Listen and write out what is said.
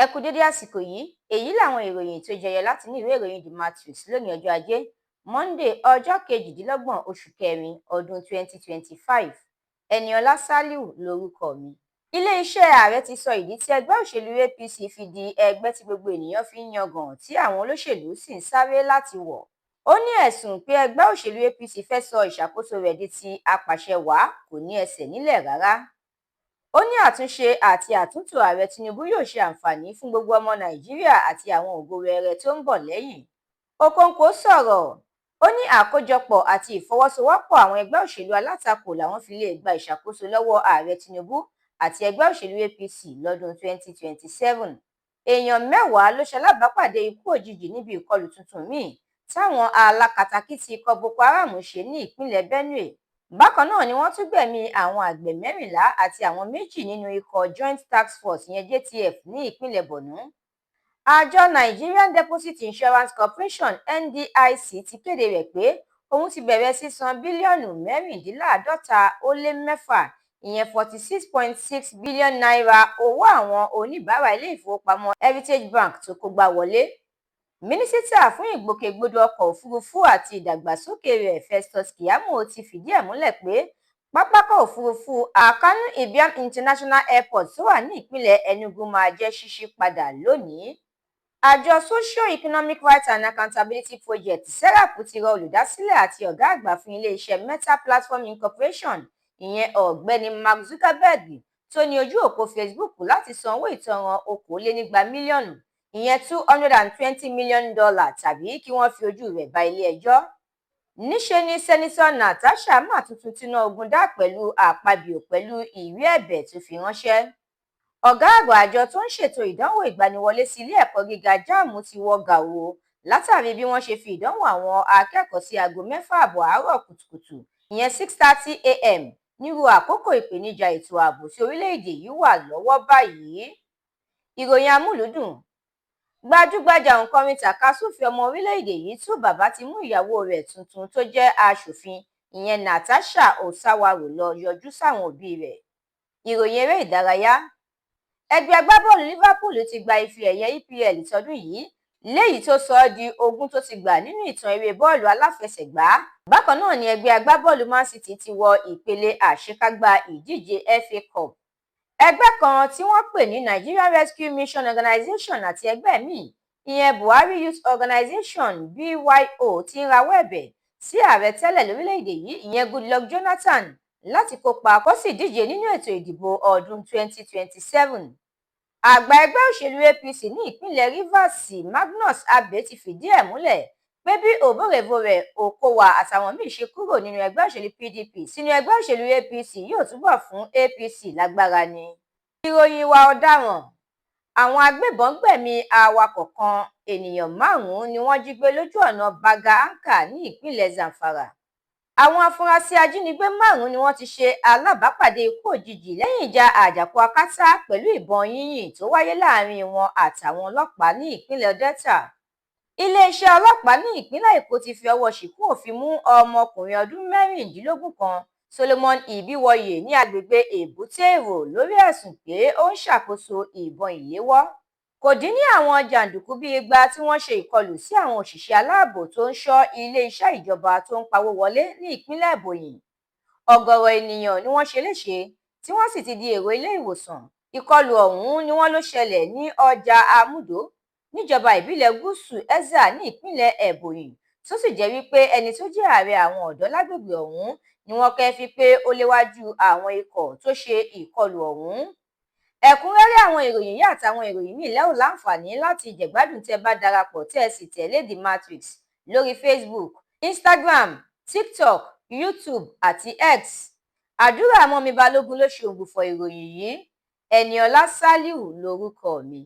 Ẹ kú dédé àsìkò yìí, èyí làwọn ìròyìn tó jẹyọ láti ní ìwé ìròyìn The Matrix lónìí ọjọ́ Ajé, Monday ọjọ́ kejìdínlọ́gbọ̀n oṣù kẹrin ọdún 2025. Ẹniọlá Sálíù lorúkọ mi. Ilé-iṣẹ́ ààrẹ ti sọ ìdí tí ẹgbẹ́ òṣèlú APC fi di ẹgbẹ́ tí gbogbo ènìyàn fi ń yangàn tí àwọn olóṣèlú sì ń sáré láti wọ̀. Ó ní ẹ̀sùn pé ẹgbẹ́ òṣèlú APC fẹ́ sọ ìṣàkóso rẹ̀ di ti apàṣẹwàá kò ní ẹsẹ̀ nílẹ̀ rárá. Ó ní àtúnṣe àti àtúntò ààrẹ Tinubu yóò ṣe àǹfààní fún gbogbo ọmọ Nàìjíríà àti àwọn ògo wẹrẹ tó ń bọ̀ lẹ́yìn. Okonkwo sọ̀rọ̀. Ó ní àkójọpọ̀ àti ìfọwọ́sowọ́pọ̀ àwọn ẹgbẹ́ òṣèlú alátakò làwọn fi lè gba ìṣàkóso lọ́wọ́ ààrẹ Tinubu àti ẹgbẹ́ òṣèlú APC lọ́dún 2027. Èèyàn 10 ló ṣalábàápàdé ikú òjijì níbi ìkọlù tuntun míì táwọn alákatakítí ikọ̀ Boko Haram ṣe ní ìpínlẹ̀ Benue. Bákan náà ni wọ́n tún gbẹ̀mí àwọn àgbẹ̀ 14 àti àwọn 2 nínú ikọ̀ Joint Task Force JTF ní ìpínlẹ̀ Borno. Àjọ Nigerian Deposit Insurance Corporation NDIC ti kéde rẹ̀ pé òun ti bẹ̀rẹ̀ sísan bílíọ̀nù 54.6 ìyẹn 46.6 bílíọ̀nù náírà owó àwọn oníbàárà ilé ìfowópamọ́ Heritage Bank tó kógbá wọlé. Mínísítà fún ìgbòkègbodò ọkọ̀ òfurufú àti ìdàgbàsókè rẹ̀ Festus Keyamo ti fìdí ẹ̀ múlẹ̀ pé pápákọ̀ òfurufú Akanu Ibiam International Airport tó wà ní ìpínlẹ̀ Enugu máa jẹ́ ṣíṣí padà lónìí. Àjọ Socio-Economic Rights and Accountability Project SERAP ti rọ olùdásílẹ̀ àti ọ̀gá àgbà fún iléeṣẹ́ Meta Platform Incorporation ìyẹn ọ̀gbẹ́ni Mark Zuckerberg tó ní ojú òpó Facebook láti san owó ìtanràn $200 mílíọ̀nù ìyẹn $220 million tàbí kí wọ́n fi ojú rẹ̀ bá ilé-ẹjọ́. Níṣe ni Sẹ́nitọ́ Natasha máa tuntun tíná ogun dá pẹ̀lú Akpabio pẹ̀lú ìwé ẹ̀bẹ̀ tó fi ránṣẹ́. Ọ̀gá àgbà àjọ tó ń ṣètò ìdánwò ìgbaniwọlé sí ilé ẹ̀kọ́ gíga JAMB ti wọ gàù látàrí bí wọ́n ṣe fi ìdánwò àwọn akẹ́kọ̀ọ́ sí aago 6 àárọ̀ kùtùkùtù ìyẹn 6:30 a.m. nírú àkókò ìpèníjà ètò ààbò tí orílẹ̀-èdè yìí wà lọ́wọ́ báyìí. Ìròyìn amúlùúdùn. Gbajúgbajà òǹkọrin tàkasúfèé ọmọ orílẹ̀-èdè yìí tú bàbá ti mú ìyàwó rẹ̀ tuntun tó jẹ́ aṣòfin ìyẹn Natasha Osawaru lọ yọjú sáwọn òbí rẹ̀. Ìròyìn eré ìdárayá. Ẹgbẹ́ agbábọ́ọ̀lù Liverpool ti gba ife ẹ̀yẹ EPL tọdún yìí léyìí tó sọ ọ́ di 20 tó ti gbà nínú ìtàn eré bọ́ọ̀lù aláfẹsẹ̀gbá. Bákan náà ni ẹgbẹ́ agbábọ́ọ̀lù Man City ti wọ ìpele àṣekágbá ìdíje FA Cup. Ẹgbẹ́ kan tí wọ́n pè ní Nigerian Rescue Mission Organization àti ẹgbẹ́ míì ìyẹn Buhari Youth Organization BYO ti ń rawọ́ ẹ̀bẹ̀ sí ààrẹ tẹ́lẹ̀ lórílẹ̀-èdè yìí ìyẹn Goodluck Jonathan láti kópa kó sì díje nínú ètò ìdìbò ọdún 2027. Àgbà ẹgbẹ́ òṣèlú APC ní ìpínlẹ̀ Rivers Magnus Abe ti fìdí ẹ̀ múlẹ̀ pé bí Oborevwori Okowa àtàwọn míì ṣe kúrò nínú ẹgbẹ́ òṣèlú PDP sínú ẹgbẹ́ òṣèlú APC yóò túbọ̀ fún APC lágbára ni. Ìròyìn ìwà ọ̀daràn. Àwọn agbébọn gbẹ̀mí awakọ̀ kan, ènìyàn 5 ni wọ́n jí gbé lójú ọ̀nà Baga Anka ní ìpínlẹ̀ Zamfara. Àwọn afurasí ajínigbé 5 ni wọ́n ti ṣe alábàápàdé ikú òjijì lẹ́yìn ìjà àjàkú akátá pẹ̀lú ìbọn yínyìn tó wáyé láàrin wọn àtàwọn ọlọ́pàá ní ìpínlẹ̀ Delta. Iléeṣẹ́ ọlọ́pàá ní ìpínlẹ̀ Èkó ti fi ọwọ́ ṣìkún òfin mú ọmọkùnrin ọdún 16 kan Solomon Ibiwoye ní agbègbè Èbúté Èrò lórí ẹ̀sùn pé ó ń ṣàkóso ìbọn ìléwọ́. Kò dín ní àwọn jàǹdùkú bíi 200 tí wọ́n ṣe ìkọlù sí àwọn òṣìṣẹ́ aláàbò tó ń ṣọ́ ilé-iṣẹ́ ìjọba tó ń pawó wọlé ní ìpínlẹ̀ Ebonyi. Ọ̀gọ̀rọ̀ ènìyàn ni wọ́n ṣe léṣe tí wọ́n sì ti di èrò ilé ìwòsàn. Ìkọlù ọ̀hún ni wọ́n ló ṣẹlẹ̀ ní ọjà Amúdó níjọba ìbílẹ̀ Gúúsù Ezza ní ìpínlẹ̀ Ebonyi tó sì jẹ́ wípé ẹni tó jẹ́ ààrẹ àwọn ọ̀dọ́ lágbègbè ọ̀hún ni wọ́n kẹ́fín pé ó léwájú àwọn ikọ̀ tó ṣe ìkọlù ọ̀hún. Ẹ̀kúnrẹ́rẹ́ àwọn ìròyìn yìí àtàwọn ìròyìn míì lẹ́ ò láǹfààní láti jẹ̀gbádùn tẹ́ bá darapọ̀ tẹ́ ẹ sì tẹ̀lé The Matrix lórí Facebook, Instagram, TikTok, YouTube àti X. Àdúrà Mọ́mi Balógun ló ṣe ògbùfọ̀ ìròyìn yìí. Ẹniọlá Sálíù lorúkọ mi.